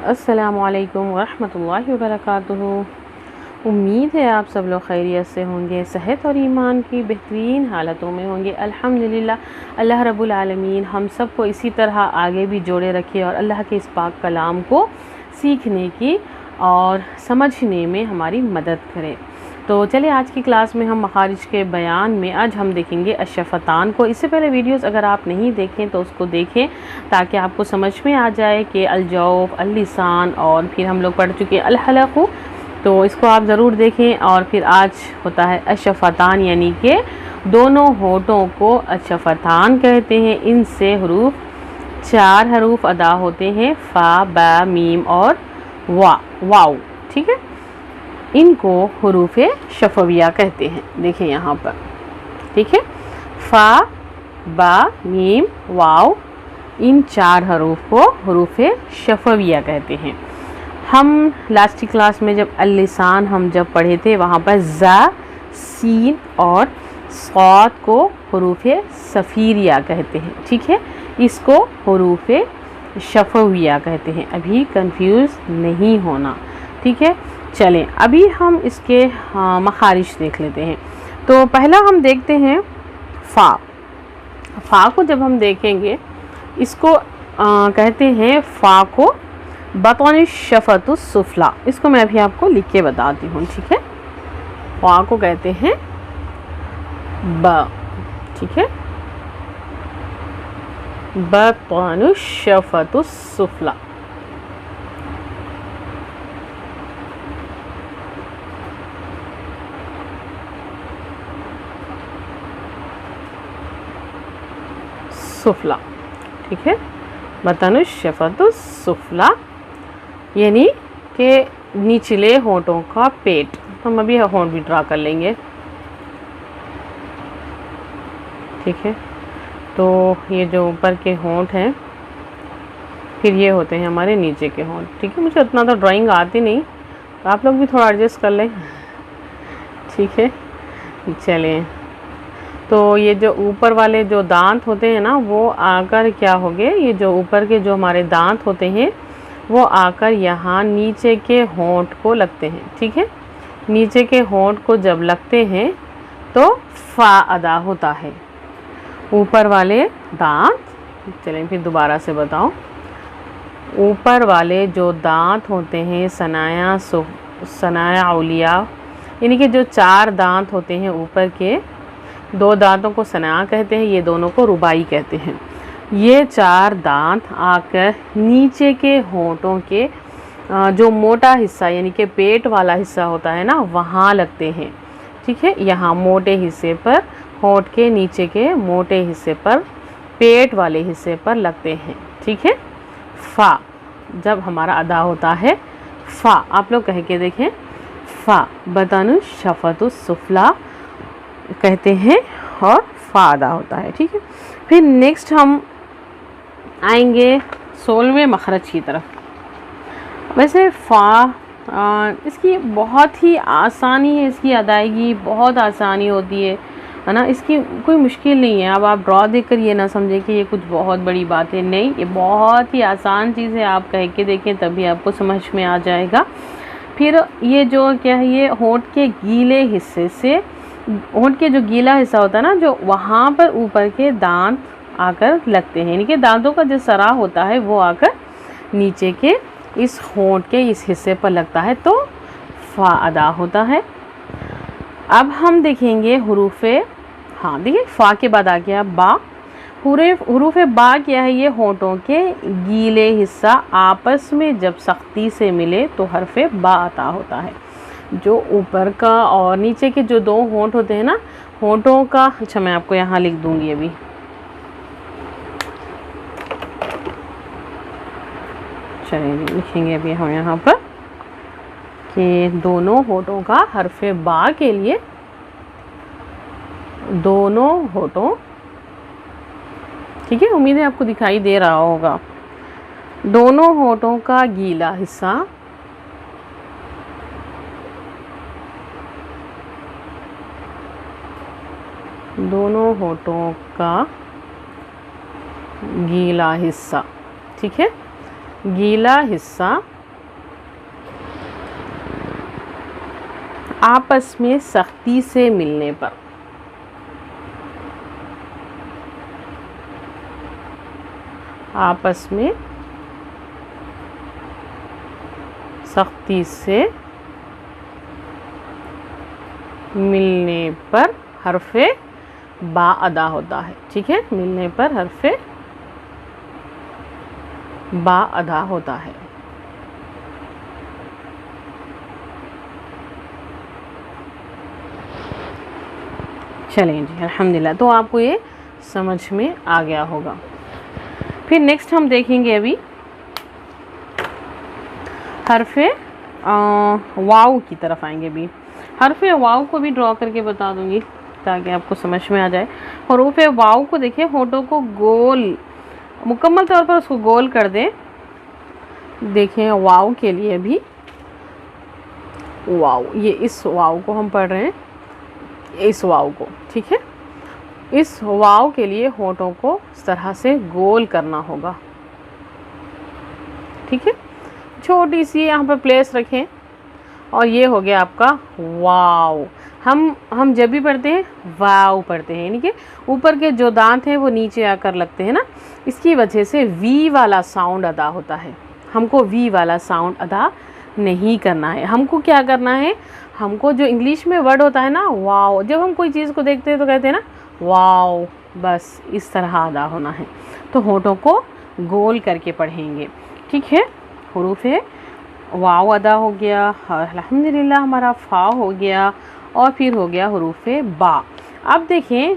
अस्सलामुअलैकुम वरहमतुल्लाहि वबरकातुहू। उम्मीद है आप सब लोग खैरियत से होंगे, सेहत और ईमान की बेहतरीन हालतों में होंगे। अल्हम्दुलिल्लाह, अल्लाह रब्बुल आलमीन हम सब को इसी तरह आगे भी जोड़े रखे और अल्लाह के इस पाक कलाम को सीखने की और समझने में हमारी मदद करे। तो चलिए आज की क्लास में हम मखारिज के बयान में आज हम देखेंगे अशफ़तान को। इससे पहले वीडियोस अगर आप नहीं देखें तो उसको देखें ताकि आपको समझ में आ जाए कि अल-जौफ़, अल-लिसान और फिर हम लोग पढ़ चुके अल हलक़, तो इसको आप ज़रूर देखें। और फिर आज होता है अशफ़तान, यानी कि दोनों होठों को अशफ़तान कहते हैं। इनसे हरूफ 4 हरूफ अदा होते हैं, फ़ा, बा, मीम और वाव। ठीक है, इनको हरूफ शफ़विया कहते हैं। देखें यहाँ पर, ठीक है, फ़ा, बा, मीम, वाव, इन 4 हरूफ को हरूफ शफ़विया कहते हैं। हम लास्ट की क्लास में जब अल-लिसान हम जब पढ़े थे वहाँ पर ज़ा, सीन और स्वाद को हरूफ सफ़ीरिया कहते हैं। ठीक है, इसको हरूफ शफ़विया कहते हैं। अभी कंफ्यूज नहीं होना, ठीक है। चलें अभी हम इसके मखारिज देख लेते हैं। तो पहला हम देखते हैं फ़ा। फ़ा को जब हम देखेंगे, इसको कहते हैं फ़ा को बतौन शफ़तुस सुफ़ला। इसको मैं अभी आपको लिख के बताती हूँ, ठीक है। फ़ा को कहते हैं ब, ठीक है, बतौन शफ़तुस सुफ़ला। सुफ़ला, ठीक है, बतनुश शफ़तुस सुफ़ला यानी कि निचले होठों का पेट। हम अभी होंठ भी ड्रा कर लेंगे, ठीक है। तो ये जो ऊपर के होंठ हैं, फिर ये होते हैं हमारे नीचे के होंठ, ठीक है। मुझे उतना तो ड्राइंग आती नहीं, तो आप लोग भी थोड़ा एडजस्ट कर लें, ठीक है। चलें, तो ये जो ऊपर वाले जो दांत होते हैं ना, वो आकर क्या हो गए, ये जो ऊपर के जो हमारे दांत होते हैं वो आकर यहाँ नीचे के होंठ को लगते हैं, ठीक है। नीचे के होंठ को जब लगते हैं तो फ़ा अदा होता है। ऊपर वाले दांत, चलें फिर दोबारा से बताऊं, ऊपर वाले जो दांत होते हैं सनाया उलिया, यानी कि जो 4 दांत होते हैं ऊपर के, 2 दांतों को सना कहते हैं, ये दोनों को रुबाई कहते हैं। ये 4 दांत आकर नीचे के होंठों के जो मोटा हिस्सा यानी कि पेट वाला हिस्सा होता है ना, वहाँ लगते हैं, ठीक है। यहाँ मोटे हिस्से पर, होंठ के नीचे के मोटे हिस्से पर, पेट वाले हिस्से पर लगते हैं, ठीक है। फ़ा जब हमारा अदा होता है, फ़ा आप लोग कह के देखें, फ़ा बतनुश शफ़तुस सुफ़ला कहते हैं और फ़ा अदा होता है, ठीक है। फिर नेक्स्ट हम आएंगे 16वें मखरज की तरफ। वैसे फ़ा इसकी बहुत ही आसानी है, इसकी अदायगी बहुत आसानी होती है ना, इसकी कोई मुश्किल नहीं है। अब आप ड्रॉ देखकर ये ना समझें कि ये कुछ बहुत बड़ी बात है, नहीं, ये बहुत ही आसान चीज़ है। आप कह के देखें तभी आपको समझ में आ जाएगा। फिर ये जो क्या है, ये होंठ के गीले हिस्से से, होंठ के जो गीला हिस्सा होता है ना, जो वहाँ पर ऊपर के दांत आकर लगते हैं, यानी कि दांतों का जो सरा होता है वो आकर नीचे के इस होंठ के इस हिस्से पर लगता है, तो फ़ा अदा होता है। अब हम देखेंगे हुरूफ़े, हाँ देखिए फ़ा के बाद आ गया बा। हुरूफ़ बा क्या है, ये होंठों के गीले हिस्सा आपस में जब सख्ती से मिले तो हरफ बा अता होता है। जो ऊपर का और नीचे के जो 2 होंठ होते हैं ना, होंठों का, अच्छा मैं आपको यहाँ लिख दूंगी अभी, चलिए लिखेंगे अभी हम यहाँ पर कि दोनों होंठों का हरफ बा के लिए, दोनों होंठों, ठीक है, उम्मीद है आपको दिखाई दे रहा होगा, दोनों होंठों का गीला हिस्सा दोनों होंठों का गीला हिस्सा, ठीक है, गीला हिस्सा आपस में सख्ती से मिलने पर, आपस में सख्ती से मिलने पर हरफ़े बा अदा होता है। ठीक है, मिलने पर हरफ़े बा अदा होता है। चलें जी, अल्हम्दुलिल्लाह। तो आपको ये समझ में आ गया होगा। फिर नेक्स्ट हम देखेंगे अभी हरफ़े वाव की तरफ आएंगे। भी हरफ़े वाव को भी ड्रॉ करके बता दूंगी ताकि आपको समझ में आ जाए। हरूफ़े वाव को देखिए, होठों को गोल, मुकम्मल तौर पर उसको गोल कर दें। देखें वाव के लिए भी, वाव, ये इस वाव को हम पढ़ रहे हैं, इस वाव को। ठीक है, इस वाव के लिए होठों को इस तरह से गोल करना होगा। ठीक है, छोटी सी यहाँ पर प्लेस रखें और ये हो गया आपका वाव। हम जब भी पढ़ते हैं वाव पढ़ते हैं, यानी कि ऊपर के जो दांत हैं वो नीचे आकर लगते हैं ना, इसकी वजह से वी वाला साउंड अदा होता है। हमको वी वाला साउंड अदा नहीं करना है। हमको क्या करना है, हमको जो इंग्लिश में वर्ड होता है ना वाव, जब हम कोई चीज़ को देखते हैं तो कहते हैं ना वाव, बस इस तरह अदा होना है। तो होठों को गोल करके पढ़ेंगे। ठीक है, हुरूफ़े वाव अदा हो गया, अल्हम्दुलिल्लाह हमारा फ़ा हो गया, और फिर हो गया हुरूफ़े बा। अब देखें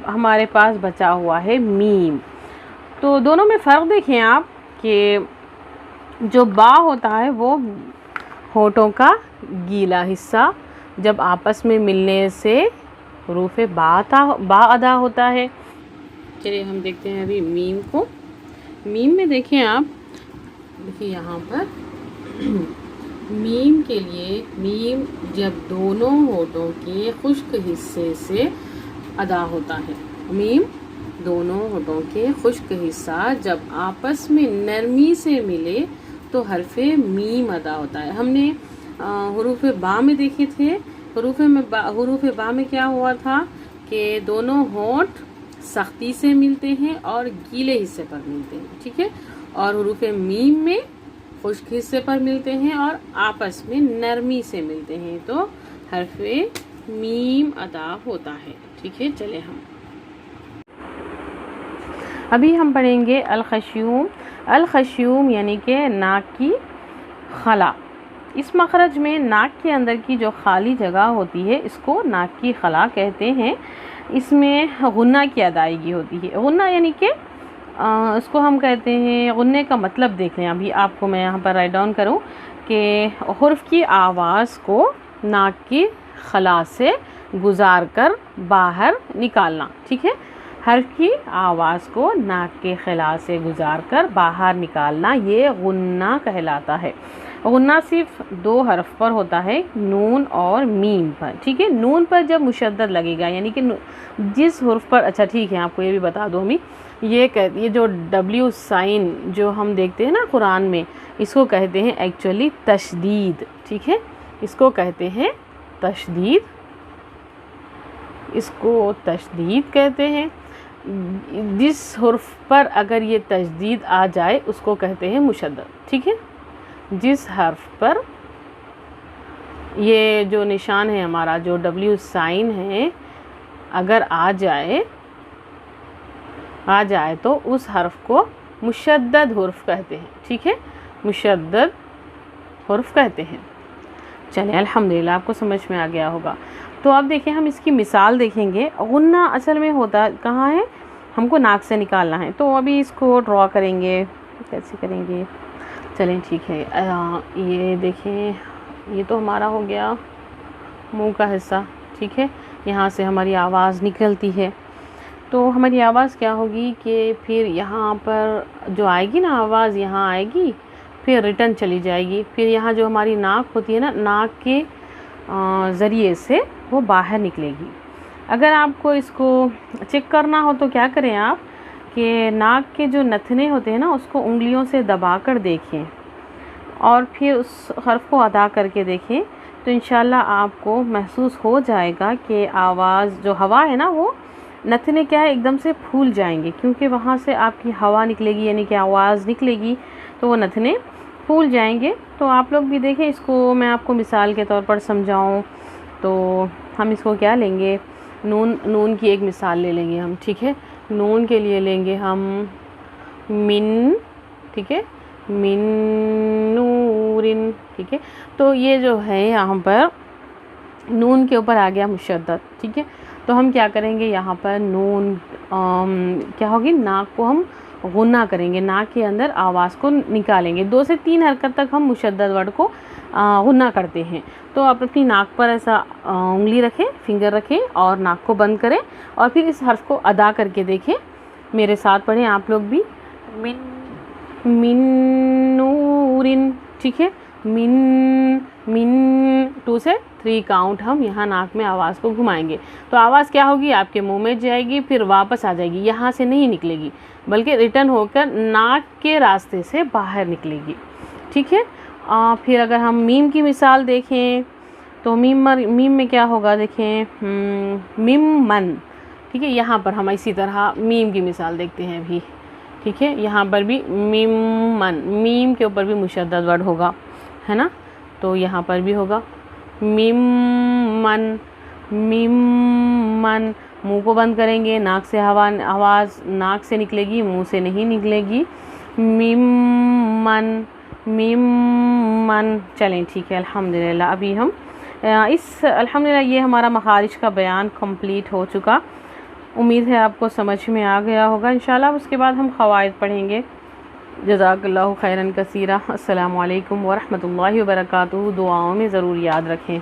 हमारे पास बचा हुआ है मीम। तो दोनों में फ़र्क देखें आप कि जो बा होता है वो होठों का गीला हिस्सा जब आपस में मिलने से हुरूफ़े बा अदा होता है। चलिए हम देखते हैं अभी मीम को। मीम में देखें आप, देखिए यहाँ पर मीम के लिए, मीम जब दोनों होठों के खुश्क हिस्से से अदा होता है। मीम दोनों होठों के खुश्क हिस्सा जब आपस में नरमी से मिले तो हरफ़े मीम अदा होता है। हमने हुरूफ़े बा में देखे थे, हुरूफ़े बा में क्या हुआ था कि दोनों होठ सख्ती से मिलते हैं और गीले हिस्से पर मिलते हैं। ठीक है, और हुरूफ़े मीम में खुश्क हिस्से पर मिलते हैं और आपस में नरमी से मिलते हैं, तो हरफ़े मीम अदा होता है। ठीक है, चले हम अभी हम पढ़ेंगे अल-ख़श्यूम। अल-ख़श्यूम यानी कि नाक की खला। इस मखरज में नाक के अंदर की जो खाली जगह होती है इसको नाक की खला कहते हैं। इसमें गुन्ना की अदायगी होती है। गुन्ना यानी कि इसको हम कहते हैं, गुन्ने का मतलब देख लें। अभी आपको मैं यहाँ पर राइट डाउन करूँ कि हुर्फ की आवाज़ को नाक की खला से गुजार कर बाहर निकालना। ठीक है, हर्फ की आवाज़ को नाक के खला से गुजार कर बाहर निकालना, ये गुन्ना कहलाता है। गुन्ना सिर्फ दो हर्फ पर होता है, नून और मीम पर। ठीक है, नून पर जब मुशद्दद लगेगा, यानी कि जिस हुर्फ पर, अच्छा ठीक है आपको ये भी बता दूँ अभी, ये जो डब्ल्यू साइन जो हम देखते हैं ना कुरान में, इसको कहते हैं एक्चुअली तशदीद। ठीक है, इसको कहते हैं तशदीद, इसको तशदीद कहते हैं। जिस हुर्फ पर अगर ये तशदीद आ जाए उसको कहते हैं मुशद्दद। ठीक है, जिस हर्फ पर ये जो निशान है हमारा, जो डब्ल्यू साइन है, अगर आ जाए तो उस हर्फ को मुशद्दद हुर्फ कहते हैं। ठीक है, मुशद्दद हुर्फ कहते हैं। चलिए अल्हम्दुलिल्लाह आपको समझ में आ गया होगा। तो अब देखिए हम इसकी मिसाल देखेंगे। गुन्ना असल में होता कहाँ है, हमको नाक से निकालना है। तो अभी इसको ड्रॉ करेंगे, कैसे करेंगे, चलें ठीक है। ये देखें, ये तो हमारा हो गया मुंह का हिस्सा। ठीक है, यहाँ से हमारी आवाज़ निकलती है, तो हमारी आवाज़ क्या होगी कि फिर यहाँ पर जो आएगी ना आवाज़, यहाँ आएगी, फिर रिटर्न चली जाएगी, फिर यहाँ जो हमारी नाक होती है ना, नाक के ज़रिए से वो बाहर निकलेगी। अगर आपको इसको चेक करना हो तो क्या करें आप कि नाक के जो नथने होते हैं ना उसको उंगलियों से दबाकर देखें और फिर उस हर्फ को अदा करके देखें तो इंशाल्लाह आपको महसूस हो जाएगा कि आवाज़ जो हवा है ना, वो नथने क्या है एकदम से फूल जाएंगे, क्योंकि वहाँ से आपकी हवा निकलेगी, यानी कि आवाज़ निकलेगी, तो वो नथने फूल जाएंगे। तो आप लोग भी देखें इसको, मैं आपको मिसाल के तौर पर समझाऊं तो हम इसको क्या लेंगे, नून की एक मिसाल ले लेंगे हम, ठीक है। नून के लिए लेंगे हम मिन, ठीक है, मिन नूरिन, ठीक है। तो ये जो है यहाँ पर नून के ऊपर आ गया मुशद्दद, ठीक है। तो हम क्या करेंगे, यहाँ पर नून क्या होगी, नाक को हम गुन्ना करेंगे, नाक के अंदर आवाज़ को निकालेंगे। 2 से 3 हरकत तक हम मुशद्दद वर्ड को गुन्ना करते हैं। तो आप अपनी नाक पर ऐसा उंगली रखें, फिंगर रखें और नाक को बंद करें और फिर इस हर्फ को अदा करके देखें। मेरे साथ पढ़ें आप लोग भी, मिन मिन नूरिन, ठीक है। मिन 2 से 3 काउंट हम यहाँ नाक में आवाज़ को घुमाएंगे। तो आवाज़ क्या होगी, आपके मुंह में जाएगी, फिर वापस आ जाएगी, यहाँ से नहीं निकलेगी, बल्कि रिटर्न होकर नाक के रास्ते से बाहर निकलेगी, ठीक है। फिर अगर हम मीम की मिसाल देखें तो मीम में क्या होगा, देखें मिम मन, ठीक है। यहाँ पर हम इसी तरह मीम की मिसाल देखते हैं भी, ठीक है। यहाँ पर भी मीम मन, मीम के ऊपर भी मुशद्दद वर्ड होगा, है ना। तो यहाँ पर भी होगा मीम मन, मीम मन। मुंह को बंद करेंगे, नाक से आवाज़ नाक से निकलेगी, मुंह से नहीं निकलेगी। मीम मन, मीम मन। चलें ठीक है, अल्हम्दुलिल्लाह। अभी हम अल्हम्दुलिल्लाह ये हमारा मखारिज का बयान कंप्लीट हो चुका। उम्मीद है आपको समझ में आ गया होगा इंशाल्लाह। उसके बाद हम क़वाइद पढ़ेंगे। जज़ाकल्लाहु खैरन कसीरा। अस्सलामु अलैकुम व रहमतुल्लाहि व बरकातुहू। दुआओं में ज़रूर याद रखें।